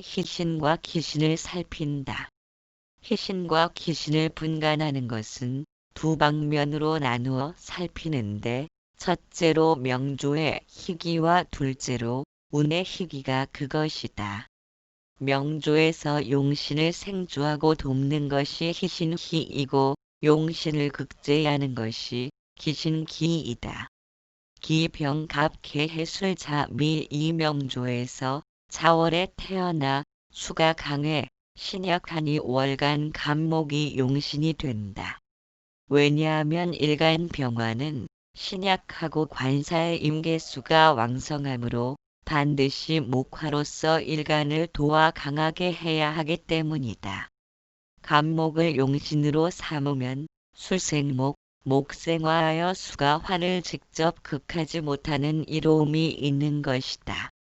희신과 기신을 살핀다. 희신과 기신을 분간하는 것은 두 방면으로 나누어 살피는데, 첫째로 명조의 희기와 둘째로 운의 희기가 그것이다. 명조에서 용신을 생주하고 돕는 것이 희신희이고 용신을 극제하는 것이 기신기이다. 기병갑개해술자미 이명조에서 자월에 태어나 수가 강해 신약하니 월간 갑목이 용신이 된다. 왜냐하면 일간 병화는 신약하고 관사의 임계수가 왕성하므로 반드시 목화로서 일간을 도와 강하게 해야 하기 때문이다. 갑목을 용신으로 삼으면 술생목, 목생화하여 수가 화를 직접 극하지 못하는 이로움이 있는 것이다.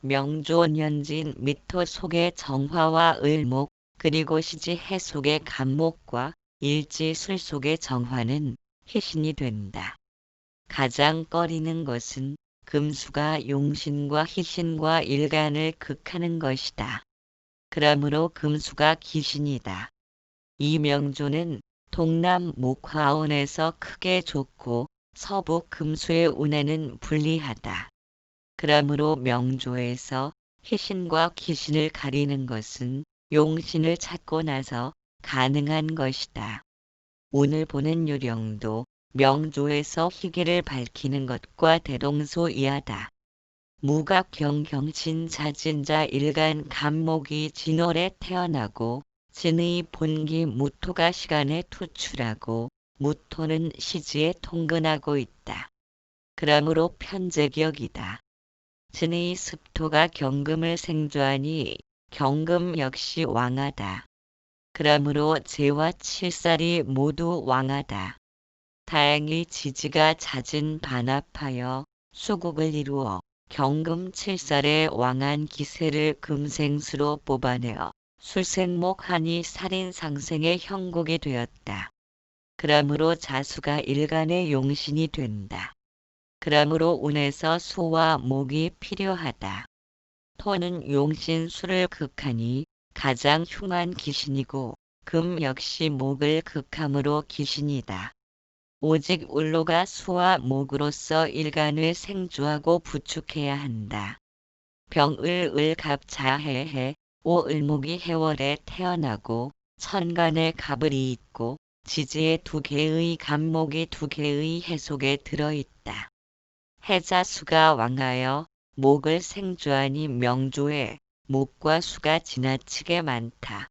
명조년진 미토 속의 정화와 을목, 그리고 시지해 속의 갑목과 일지술 속의 정화는 희신이 된다. 가장 꺼리는 것은 금수가 용신과 희신과 일간을 극하는 것이다. 그러므로 금수가 기신이다. 이 명조는 동남 목화원에서 크게 좁고 서북 금수의 운에는 불리하다. 그러므로 명조에서 희신과 기신을 가리는 것은 용신을 찾고 나서 가능한 것이다. 오늘 보는 요령도 명조에서 희기를 밝히는 것과 대동소이하다. 무각경경진자진자 일간 갑목이 진월에 태어나고 진의 본기 무토가 시간에 투출하고 무토는 시지에 통근하고 있다. 그러므로 편제격이다. 진의 습토가 경금을 생주하니 경금 역시 왕하다. 그러므로 제와 칠살이 모두 왕하다. 다행히 지지가 잦은 반합하여 수국을 이루어 경금 칠살의 왕한 기세를 금생수로 뽑아내어 술생목하니 살인상생의 형국이 되었다. 그러므로 자수가 일간의 용신이 된다. 그러므로 운에서 수와 목이 필요하다. 토는 용신수를 극하니 가장 흉한 기신이고 금 역시 목을 극함으로 기신이다. 오직 울로가 수와 목으로서 일간을 생주하고 부축해야 한다. 병을을갑자해해 오을목이 해월에 태어나고 천간에 갑을이 있고 지지에 두 개의 갑목이 두 개의 해속에 들어있다. 해자수가 왕하여 목을 생주하니 명조에 목과 수가 지나치게 많다.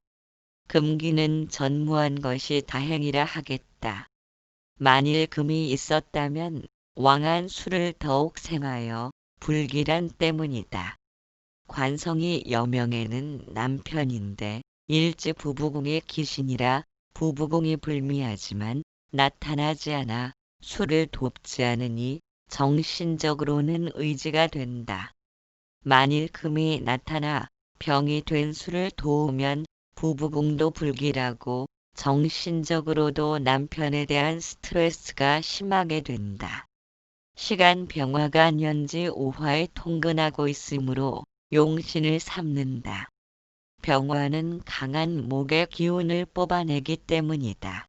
금기는 전무한 것이 다행이라 하겠다. 만일 금이 있었다면 왕한 수를 더욱 생하여 불길한 때문이다. 관성이 여명에는 남편인데 일지 부부궁의 기신이라 부부궁이 불미하지만 나타나지 않아 수를 돕지 않으니 정신적으로는 의지가 된다. 만일 금이 나타나 병이 된 수를 도우면 부부궁도 불길하고 정신적으로도 남편에 대한 스트레스가 심하게 된다. 시간 병화가 년지 오화에 통근하고 있으므로 용신을 삼는다. 병화는 강한 목의 기운을 뽑아내기 때문이다.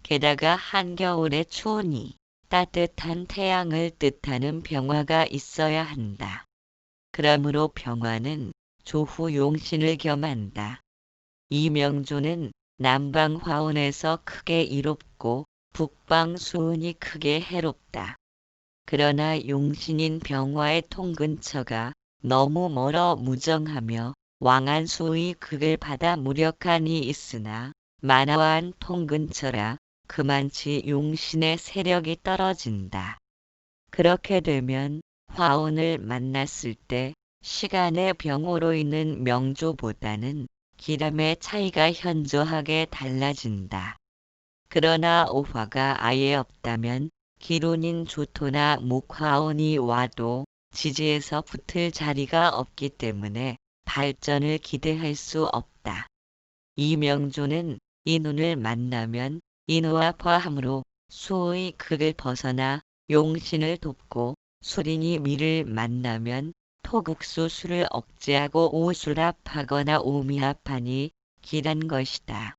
게다가 한겨울에 추우니 따뜻한 태양을 뜻하는 병화가 있어야 한다. 그러므로 병화는 조후 용신을 겸한다. 이 명조는 남방 화원에서 크게 이롭고 북방 수운이 크게 해롭다. 그러나 용신인 병화의 통근처가 너무 멀어 무정하며 왕한 수의 극을 받아 무력하니 있으나 만화한 통근처라 그만치 용신의 세력이 떨어진다. 그렇게 되면 화운을 만났을 때 시간의 병호로 있는 명조보다는 기람의 차이가 현저하게 달라진다. 그러나 오화가 아예 없다면 기론인 조토나 목화운이 와도 지지에서 붙을 자리가 없기 때문에 발전을 기대할 수 없다. 이 명조는 인운을 만나면 인호와 화함으로 수의 극을 벗어나 용신을 돕고 수린이 미를 만나면 토극수술을 억제하고 오수랍하거나 오미압하니 기란 것이다.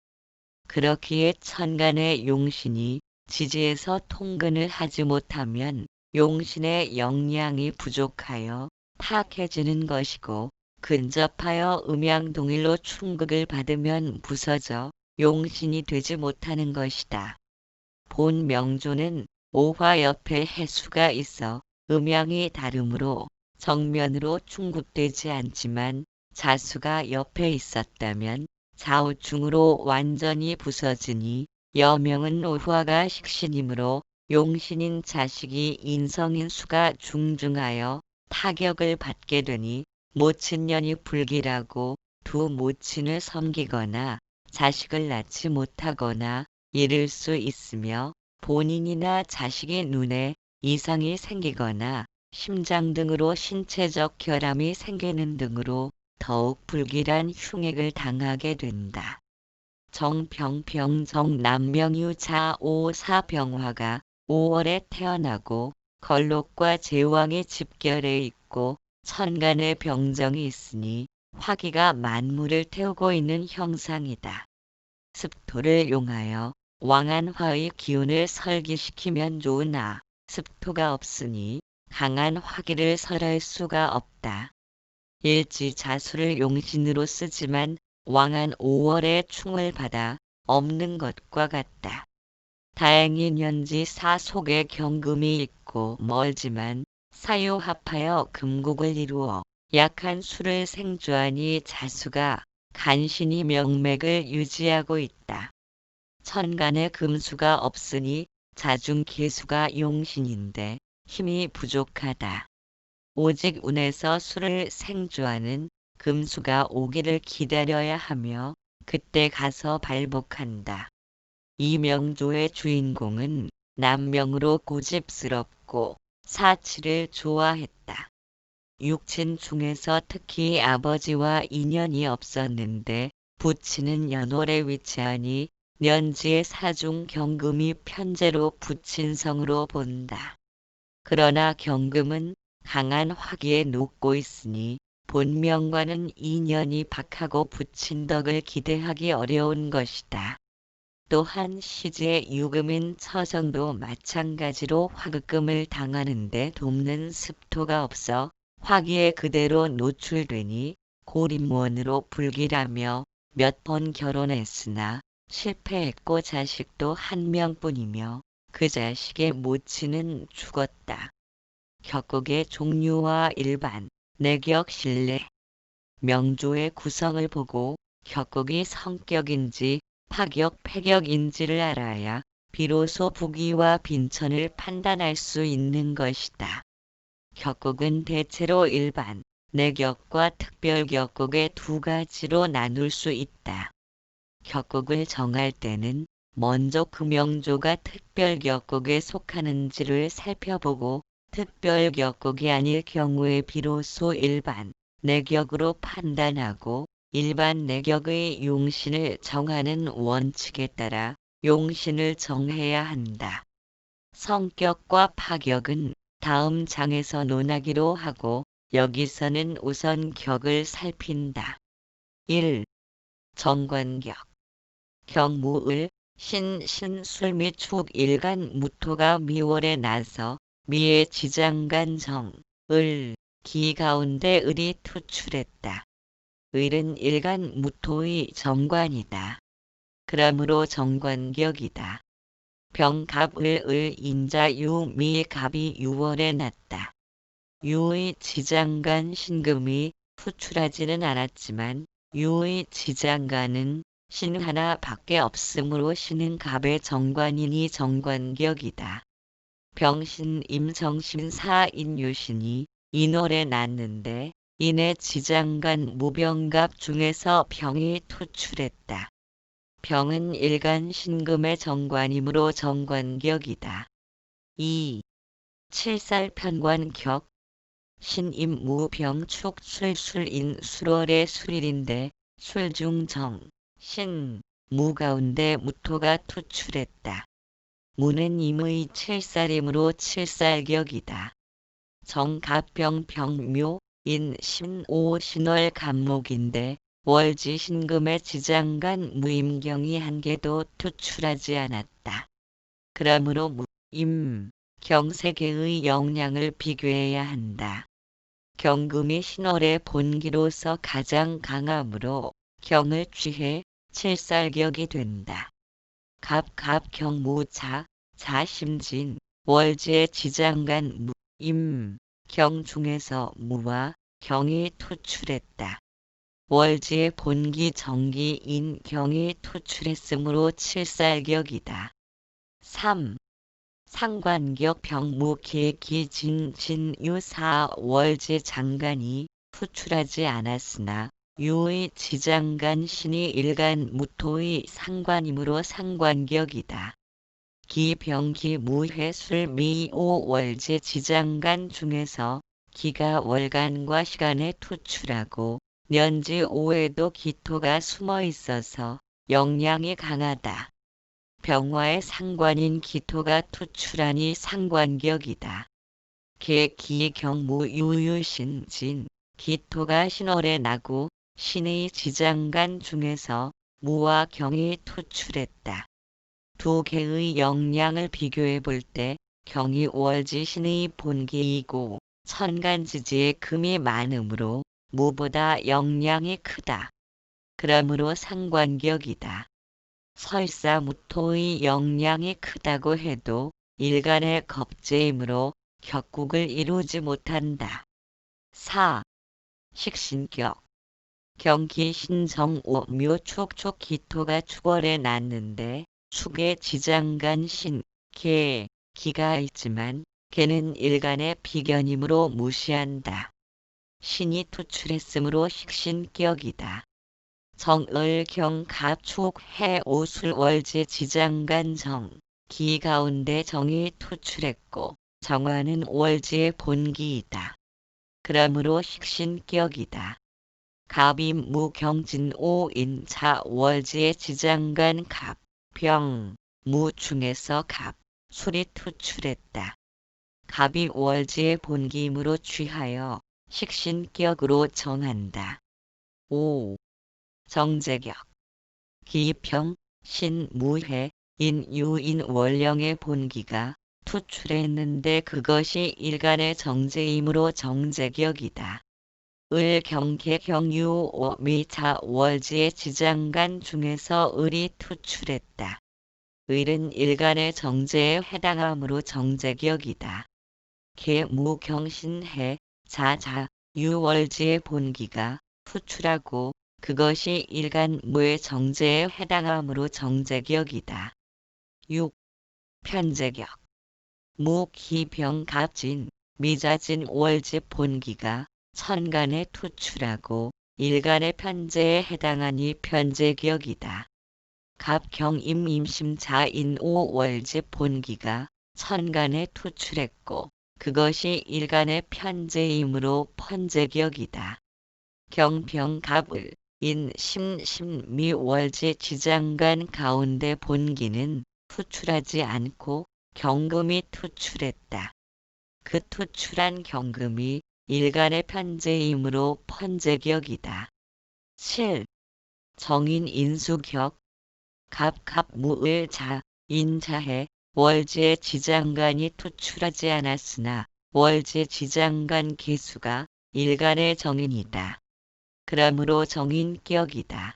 그렇기에 천간의 용신이 지지에서 통근을 하지 못하면 용신의 영양이 부족하여 탁해지는 것이고, 근접하여 음양동일로 충극을 받으면 부서져 용신이 되지 못하는 것이다. 본 명조는 오화 옆에 해수가 있어 음양이 다르므로 정면으로 충극되지 않지만, 자수가 옆에 있었다면 좌우충으로 완전히 부서지니, 여명은 오화가 식신이므로 용신인 자식이 인성인 수가 중중하여 타격을 받게 되니 모친년이 불길하고 두 모친을 섬기거나 자식을 낳지 못하거나 이를 수 있으며, 본인이나 자식의 눈에 이상이 생기거나 심장 등으로 신체적 결함이 생기는 등으로 더욱 불길한 흉액을 당하게 된다. 정병병정 남명유자 오사병화가 5월에 태어나고 걸록과 제왕의 집결에 있고 천간에 병정이 있으니 화기가 만물을 태우고 있는 형상이다. 습토를 용하여 왕한화의 기운을 설기시키면 좋으나 습토가 없으니 강한 화기를 설할 수가 없다. 일지자수를 용신으로 쓰지만 왕한 5월에 충을 받아 없는 것과 같다. 다행히 년지 사속에 경금이 있고 멀지만 사유합하여 금국을 이루어 약한 수를 생주하니 자수가 간신히 명맥을 유지하고 있다. 천간에 금수가 없으니 자중계수가 용신인데 힘이 부족하다. 오직 운에서 수를 생주하는 금수가 오기를 기다려야 하며 그때 가서 발복한다. 이 명조의 주인공은 남명으로 고집스럽고 사치를 좋아했다. 육친 중에서 특히 아버지와 인연이 없었는데 부친은 연월에 위치하니 년지의 사중 경금이 편제로 부친성으로 본다. 그러나 경금은 강한 화기에 녹고 있으니 본명과는 인연이 박하고 부친덕을 기대하기 어려운 것이다. 또한 시지의 유금인 처정도 마찬가지로 화극금을 당하는데 돕는 습토가 없어 화기에 그대로 노출되니 고림원으로 불길하며 몇 번 결혼했으나 실패했고 자식도 한 명뿐이며 그 자식의 모친은 죽었다. 격국의 종류와 일반, 내격 신뢰. 명조의 구성을 보고 격국이 성격인지 파격 패격인지를 알아야 비로소 부기와 빈천을 판단할 수 있는 것이다. 격국은 대체로 일반, 내격과 특별격국의 두 가지로 나눌 수 있다. 격국을 정할 때는 먼저 그 명조가 특별격국에 속하는지를 살펴보고 특별격국이 아닐 경우에 비로소 일반, 내격으로 판단하고 일반 내격의 용신을 정하는 원칙에 따라 용신을 정해야 한다. 성격과 파격은 다음 장에서 논하기로 하고 여기서는 우선 격을 살핀다. 1. 정관격. 경무을, 신술 및 축일간 무토가 미월에 나서 미의 지장간 정, 을, 기 가운데 을이 투출했다. 을은 일간 무토의 정관이다. 그러므로 정관격이다. 병갑을 을 인자 유미 갑이 6월에 났다. 유의 지장간 신금이 투출하지는 않았지만 유의 지장간은 신 하나밖에 없으므로 신은 갑의 정관이니 정관격이다. 병신 임정신 사인유신이 인월에 났는데 인의 지장간 무병갑 중에서 병이 투출했다. 병은 일간 신금의 정관이므로 정관격이다. 2. 칠살 편관격. 신임 무병 축술술인 술월의 술일인데 술중정, 신, 무 가운데 무토가 투출했다. 무는 임의 칠살이므로 칠살격이다. 정갑병 병묘, 인 신오 신월 간목인데 월지 신금의 지장간 무임경이 한 개도 투출하지 않았다. 그러므로 무, 임, 경 세 개의 영량을 비교해야 한다. 경금이 신월의 본기로서 가장 강하므로 경을 취해 칠살격이 된다. 갑경무자, 자심진, 월지의 지장간 무, 임, 경 중에서 무와 경이 투출했다. 월지의 본기 정기인 경이 투출했으므로 칠살격이다. 3. 상관격 병무계기진진유사 월지 장간이 투출하지 않았으나 유의 지장간 신이 일간 무토의 상관이므로 상관격이다. 기병기 무해술 미오 월지 지장간 중에서 기가 월간과 시간에 투출하고 년지 오에도 기토가 숨어 있어서 영량이 강하다. 병화의 상관인 기토가 투출하니 상관격이다. 계기경무유유신진 기토가 신월에 나고 신의 지장간 중에서 무와 경이 투출했다. 두 개의 영량을 비교해 볼 때 경이 월지 신의 본기이고 천간지지에 금이 많으므로 무보다 영량이 크다. 그러므로 상관격이다. 설사 무토의 영량이 크다고 해도 일간의 겁재이므로 격국을 이루지 못한다. 4. 식신격 경기신정오묘 촉촉 기토가 축월에 났는데 축의 지장간 신, 개, 기가 있지만 개는 일간의 비견이므로 무시한다. 신이 투출했으므로 식신격이다. 정을경 갑축 해오술 월지 지장간 정, 기 가운데 정이 투출했고 정화는 월지의 본기이다. 그러므로 식신격이다. 갑이 무경진 오인자 월지의 지장간 갑, 병, 무 중에서 갑, 술이 투출했다. 갑이 월지의 본기이므로 취하여 식신격으로 정한다. 5. 정제격 기평, 신무해, 인유인 월령의 본기가 투출했는데 그것이 일간의 정제이므로 정제격이다. 을경계경유오미자 월지의 지장간 중에서 을이 투출했다. 을은 일간의 정제에 해당하므로 정제격이다. 계무경신해, 자자, 유월지의 본기가 투출하고 그것이 일간 무의 정제에 해당하므로 정제격이다. 6. 편제격 무기병갑진, 미자진 월지 본기가 천간에 투출하고 일간의 편제에 해당하니 편제격이다. 갑경임임심자인 오월지 본기가 천간에 투출했고 그것이 일간의 편제이므로 편제격이다. 경병갑을 인심심미월지 지장간 가운데 본기는 투출하지 않고 경금이 투출했다. 그 투출한 경금이 일간의 편제이므로 편제격이다. 7. 정인 인수격 갑갑무을자 인자해 월지의 지장간이 투출하지 않았으나 월지 지장간 개수가 일간의 정인이다. 그러므로 정인격이다.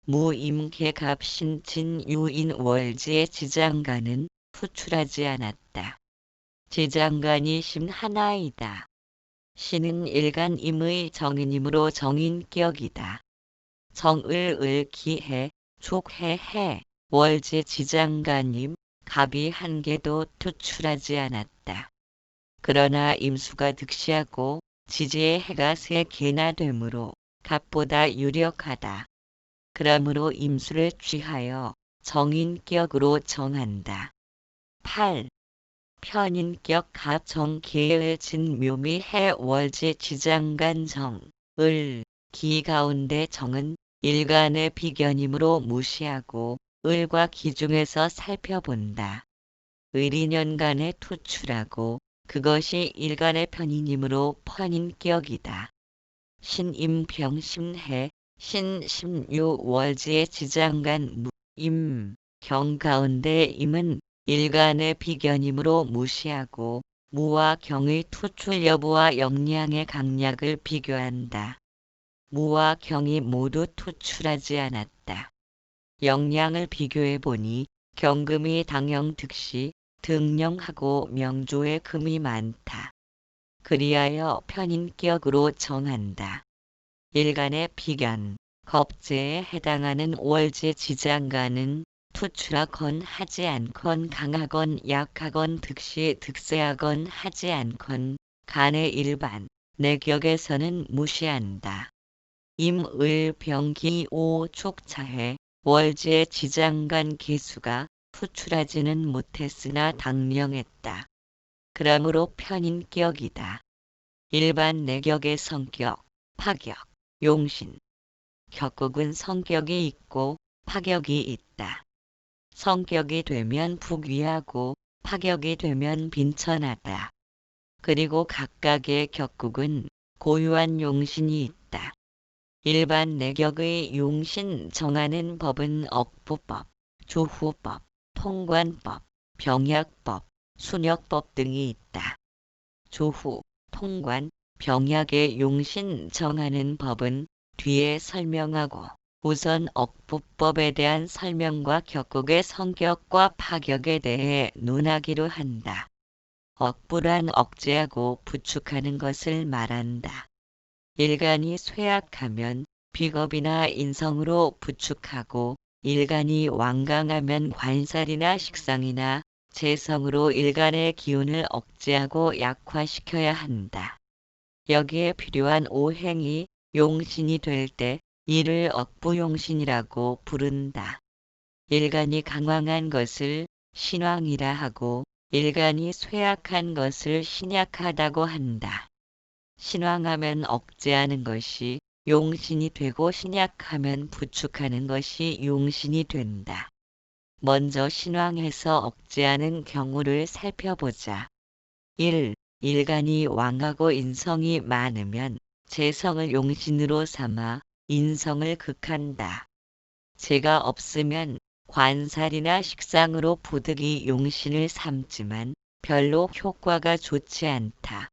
무임계갑신진 유인 월지의 지장간은 투출하지 않았다. 지장간이 신 하나이다. 신은 일간임의 정인이므로 정인격이다. 정을을기해, 촉해해, 월지 지장간임, 갑이 한 개도 투출하지 않았다. 그러나 임수가 득시하고 지지의 해가 세 개나 되므로 갑보다 유력하다. 그러므로 임수를 취하여 정인격으로 정한다. 8. 편인격 갑정계을 진묘미 해월지 지장간 정, 을, 기 가운데 정은 일간의 비견이므로 무시하고 을과 기 중에서 살펴본다. 을이 년간에 투출하고 그것이 일간의 편인이므로 편인격이다. 신임병신해 신심유월지의 지장간 무임 경 가운데 임은 일간의 비견이므로 무시하고 무와 경의 투출 여부와 역량의 강약을 비교한다. 무와 경이 모두 투출하지 않았다. 역량을 비교해보니 경금이 당형득시 등령하고 명조의 금이 많다. 그리하여 편인격으로 정한다. 일간의 비견, 겁재에 해당하는 월지 지장간은 투출하건 하지 않건 강하건 약하건 득시 득세하건 하지 않건 간의 일반, 내격에서는 무시한다. 임을병기오 촉차해 월지의 지장간 개수가 투출하지는 못했으나 당령했다. 그러므로 편인격이다. 일반 내격의 성격, 파격, 용신. 격국은 성격이 있고 파격이 있다. 성격이 되면 북위하고 파격이 되면 빈천하다. 그리고 각각의 격국은 고유한 용신이 있다. 일반 내격의 용신 정하는 법은 억부법, 조후법, 통관법, 병약법, 순역법 등이 있다. 조후, 통관, 병약의 용신 정하는 법은 뒤에 설명하고 우선 억부법에 대한 설명과 격국의 성격과 파격에 대해 논하기로 한다. 억부란 억제하고 부축하는 것을 말한다. 일간이 쇠약하면 비겁이나 인성으로 부축하고 일간이 완강하면 관살이나 식상이나 재성으로 일간의 기운을 억제하고 약화시켜야 한다. 여기에 필요한 오행이 용신이 될 때 이를 억부용신이라고 부른다. 일간이 강왕한 것을 신왕이라 하고 일간이 쇠약한 것을 신약하다고 한다. 신왕하면 억제하는 것이 용신이 되고 신약하면 부축하는 것이 용신이 된다. 먼저 신왕해서 억제하는 경우를 살펴보자. 1. 일간이 왕하고 인성이 많으면 재성을 용신으로 삼아 인성을 극한다. 재가 없으면 관살이나 식상으로 부득이 용신을 삼지만 별로 효과가 좋지 않다.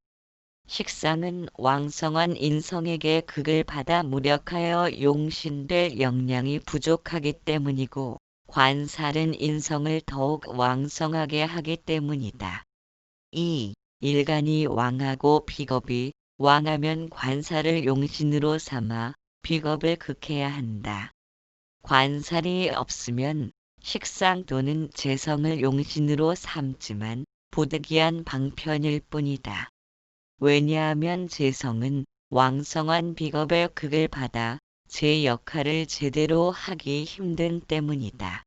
식상은 왕성한 인성에게 극을 받아 무력하여 용신될 역량이 부족하기 때문이고 관살은 인성을 더욱 왕성하게 하기 때문이다. 2. 일간이 왕하고 비겁이 왕하면 관살을 용신으로 삼아 비겁을 극해야 한다. 관살이 없으면 식상 또는 재성을 용신으로 삼지만 부득이한 방편일 뿐이다. 왜냐하면 재성은 왕성한 비겁의 극을 받아 제 역할을 제대로 하기 힘든 때문이다.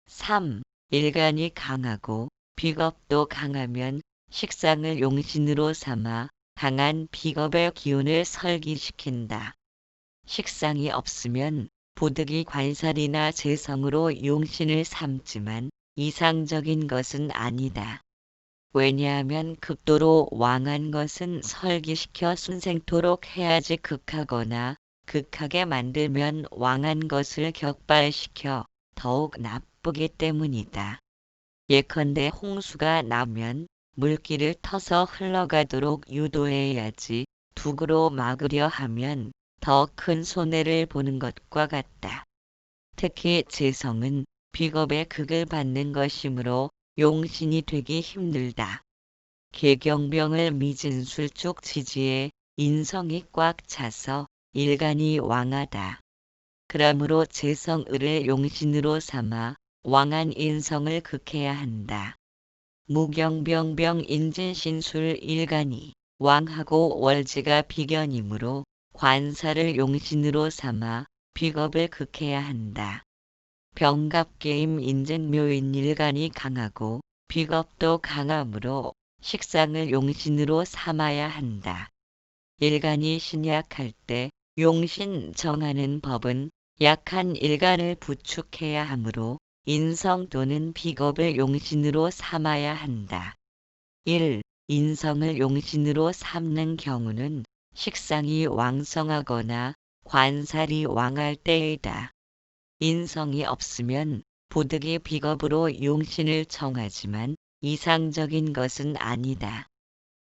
3. 일간이 강하고 비겁도 강하면 식상을 용신으로 삼아 강한 비겁의 기운을 설기시킨다. 식상이 없으면 부득이 관살이나 재성으로 용신을 삼지만 이상적인 것은 아니다. 왜냐하면 극도로 왕한 것은 설기시켜 순생토록 해야지 극하거나 극하게 만들면 왕한 것을 격발시켜 더욱 나쁘기 때문이다. 예컨대 홍수가 나면 물길을 터서 흘러가도록 유도해야지 둑으로 막으려 하면 더 큰 손해를 보는 것과 같다. 특히 재성은 비겁의 극을 받는 것이므로 용신이 되기 힘들다. 계경병을 미진 술쪽 지지에 인성이 꽉 차서 일간이 왕하다. 그러므로 재성을을 용신으로 삼아 왕한 인성을 극해야 한다. 무경병병 인진신술 일간이 왕하고 월지가 비견이므로 관살을 용신으로 삼아 비겁을 극해야 한다. 병갑계임 인진묘인 일간이 강하고 비겁도 강하므로 식상을 용신으로 삼아야 한다. 일간이 신약할 때 용신 정하는 법은 약한 일간을 부축해야 하므로 인성 또는 비겁을 용신으로 삼아야 한다. 1. 인성을 용신으로 삼는 경우는 식상이 왕성하거나 관살이 왕할 때이다. 인성이 없으면 부득이 비겁으로 용신을 정하지만 이상적인 것은 아니다.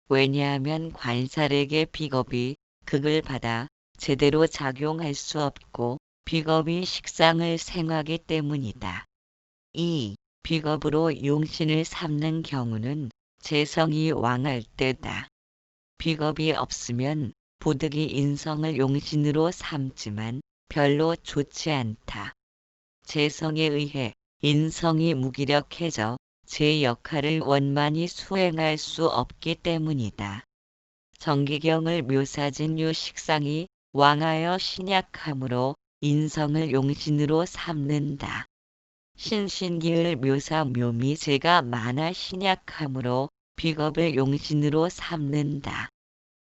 왜냐하면 관살에게 비겁이 극을 받아 제대로 작용할 수 없고 비겁이 식상을 생하기 때문이다. 2. 비겁으로 용신을 삼는 경우는 재성이 왕할 때다. 비겁이 없으면 부득이 인성을 용신으로 삼지만 별로 좋지 않다. 재성에 의해 인성이 무기력해져 제 역할을 원만히 수행할 수 없기 때문이다. 정기경을 묘사진 유 식상이 왕하여 신약함으로 인성을 용신으로 삼는다. 신신기을 묘사 묘미 재가 많아 신약함으로 비겁을 용신으로 삼는다.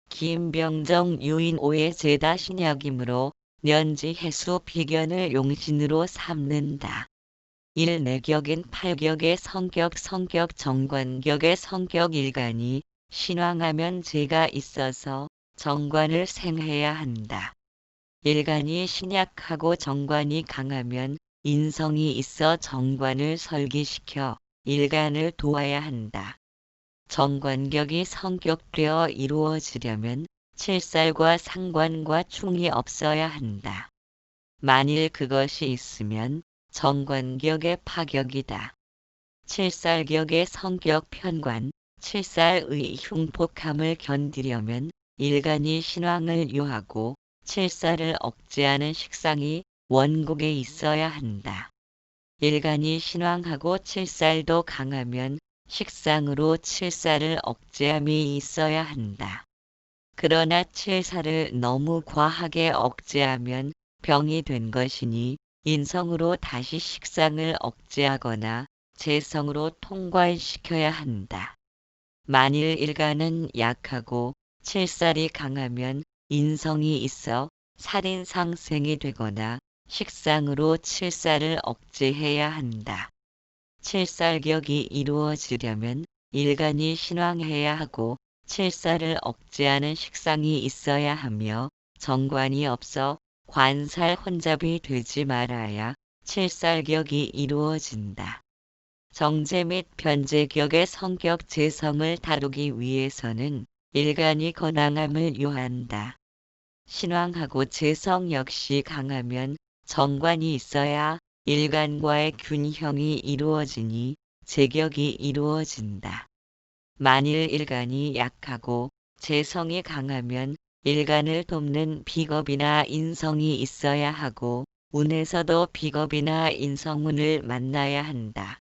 김병정 유인 오의 재다 신약이므로 년지 해수 비견을 용신으로 삼는다. 1내격인 8격의 성격 정관격의 성격 일간이 신왕하면 재가 있어서 정관을 생해야 한다. 일간이 신약하고 정관이 강하면 인성이 있어 정관을 설기시켜 일간을 도와야 한다. 정관격이 성격되어 이루어지려면 칠살과 상관과 충이 없어야 한다. 만일 그것이 있으면 정관격의 파격이다. 칠살격의 성격 편관, 칠살의 흉폭함을 견디려면 일간이 신왕을 유하고 칠살을 억제하는 식상이 원국에 있어야 한다. 일간이 신왕하고 칠살도 강하면 식상으로 칠살을 억제함이 있어야 한다. 그러나 칠살을 너무 과하게 억제하면 병이 된 것이니 인성으로 다시 식상을 억제하거나 재성으로 통관시켜야 한다. 만일 일간은 약하고 칠살이 강하면 인성이 있어 살인상생이 되거나 식상으로 칠살을 억제해야 한다. 칠살격이 이루어지려면 일간이 신왕해야 하고 칠살을 억제하는 식상이 있어야 하며 정관이 없어 관살 혼잡이 되지 말아야 칠살격이 이루어진다. 정제 및 변제격의 성격 재성을 다루기 위해서는 일간이 건강함을 요한다. 신왕하고 재성 역시 강하면 정관이 있어야 일간과의 균형이 이루어지니 제격이 이루어진다. 만일 일간이 약하고 재성이 강하면 일간을 돕는 비겁이나 인성이 있어야 하고 운에서도 비겁이나 인성운을 만나야 한다.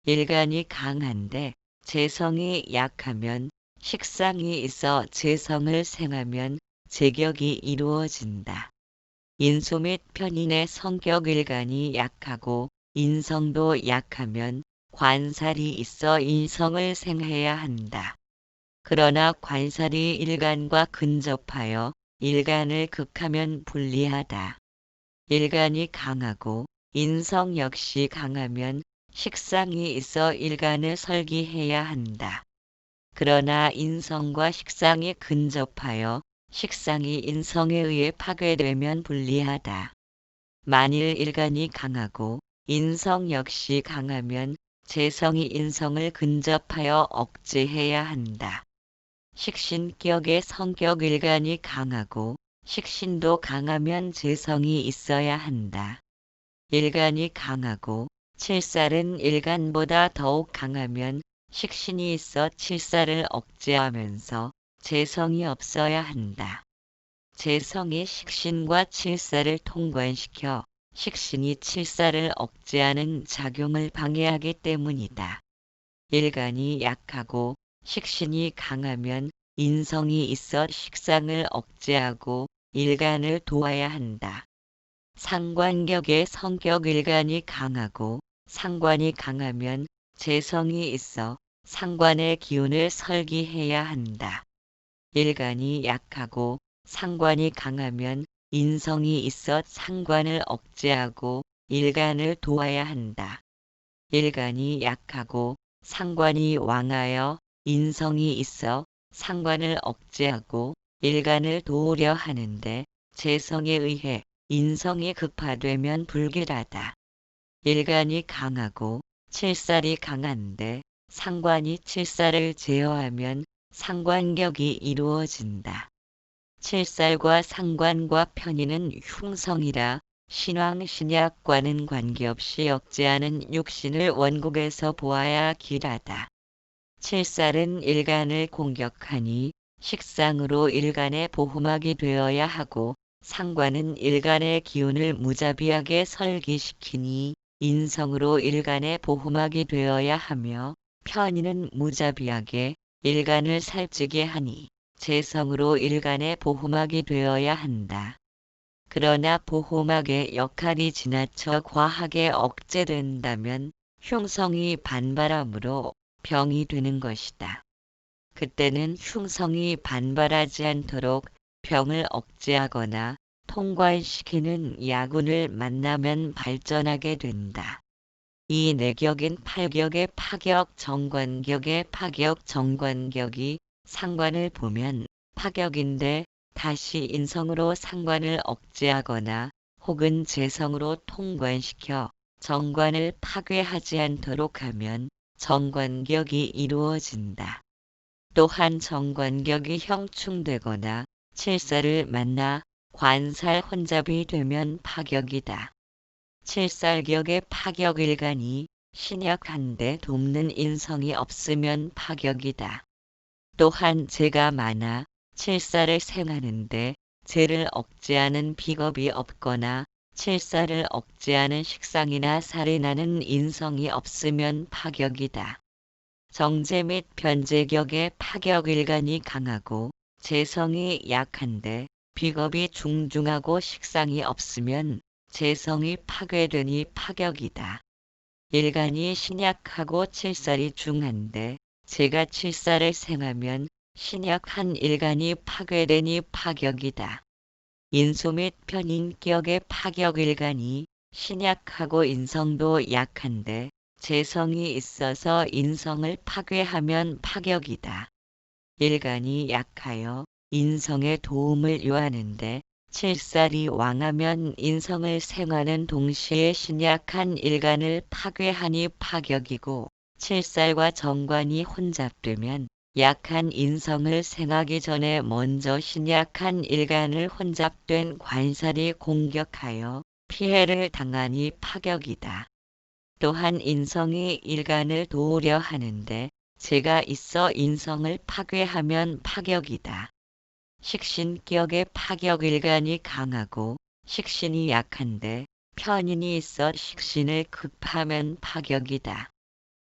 일간이 강한데 재성이 약하면 식상이 있어 재성을 생하면 제격이 이루어진다. 인소 및 편인의 성격 일간이 약하고 인성도 약하면 관살이 있어 인성을 생해야 한다. 그러나 관살이 일간과 근접하여 일간을 극하면 불리하다. 일간이 강하고 인성 역시 강하면 식상이 있어 일간을 설기해야 한다. 그러나 인성과 식상이 근접하여 식상이 인성에 의해 파괴되면 불리하다. 만일 일간이 강하고 인성 역시 강하면 재성이 인성을 근접하여 억제해야 한다. 식신격의 성격 일간이 강하고 식신도 강하면 재성이 있어야 한다. 일간이 강하고 칠살은 일간보다 더욱 강하면 식신이 있어 칠살을 억제하면서 재성이 없어야 한다. 재성이 식신과 칠살을 통관시켜 식신이 칠살을 억제하는 작용을 방해하기 때문이다. 일간이 약하고 식신이 강하면 인성이 있어 식상을 억제하고 일간을 도와야 한다. 상관격의 성격 일간이 강하고 상관이 강하면 재성이 있어 상관의 기운을 설기해야 한다. 일간이 약하고 상관이 강하면 인성이 있어 상관을 억제하고 일간을 도와야 한다. 일간이 약하고 상관이 왕하여 인성이 있어 상관을 억제하고 일간을 도우려 하는데 재성에 의해 인성이 극파되면 불길하다. 일간이 강하고 칠살이 강한데 상관이 칠살을 제어하면 상관격이 이루어진다. 칠살과 상관과 편의는 흉성이라 신왕 신약과는 관계없이 억제하는 육신을 원국에서 보아야 길하다. 칠살은 일간을 공격하니 식상으로 일간의 보호막이 되어야 하고 상관은 일간의 기운을 무자비하게 설기시키니 인성으로 일간의 보호막이 되어야 하며 편의는 무자비하게 일간을 살찌게 하니 재성으로 일간의 보호막이 되어야 한다. 그러나 보호막의 역할이 지나쳐 과하게 억제된다면 흉성이 반발함으로 병이 되는 것이다. 그때는 흉성이 반발하지 않도록 병을 억제하거나 통과시키는 야군을 만나면 발전하게 된다. 이 내격인 팔격의 파격 정관격의 파격 정관격이 상관을 보면 파격인데 다시 인성으로 상관을 억제하거나 혹은 재성으로 통관시켜 정관을 파괴하지 않도록 하면 정관격이 이루어진다. 또한 정관격이 형충되거나 칠살을 만나 관살 혼잡이 되면 파격이다. 칠살격의 파격일간이 신약한데 돕는 인성이 없으면 파격이다. 또한 재가 많아 칠살을 생하는데 재를 억제하는 비겁이 없거나 칠살을 억제하는 식상이나 살이 나는 인성이 없으면 파격이다. 정제 및 변제격의 파격일간이 강하고 재성이 약한데 비겁이 중중하고 식상이 없으면 재성이 파괴되니 파격이다. 일간이 신약하고 칠살이 중한데 재가 칠살을 생하면 신약한 일간이 파괴되니 파격이다. 인소 및 편인격의 파격일간이 신약하고 인성도 약한데 재성이 있어서 인성을 파괴하면 파격이다. 일간이 약하여 인성의 도움을 요하는데 칠살이 왕하면 인성을 생하는 동시에 신약한 일간을 파괴하니 파격이고 칠살과 정관이 혼잡되면 약한 인성을 생하기 전에 먼저 신약한 일간을 혼잡된 관살이 공격하여 피해를 당하니 파격이다. 또한 인성이 일간을 도우려 하는데 재가 있어 인성을 파괴하면 파격이다. 식신격의 파격일간이 강하고 식신이 약한데 편인이 있어 식신을 급하면 파격이다.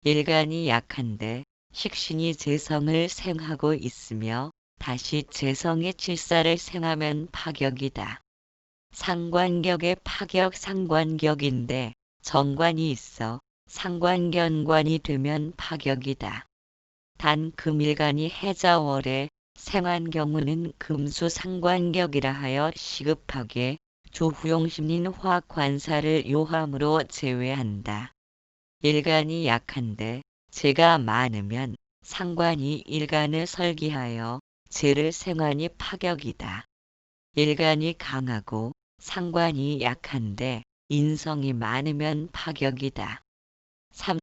일간이 약한데 식신이 재성을 생하고 있으며 다시 재성이 칠살을 생하면 파격이다. 상관격의 파격 상관격인데 정관이 있어 상관견관이 되면 파격이다. 단 금일간이 해자월에 생한 경우는 금수 상관격이라 하여 시급하게 조후용심린 화관사를 요함으로 제외한다. 일간이 약한데 재가 많으면 상관이 일간을 설기하여 재를 생하니 파격이다. 일간이 강하고 상관이 약한데 인성이 많으면 파격이다. 3.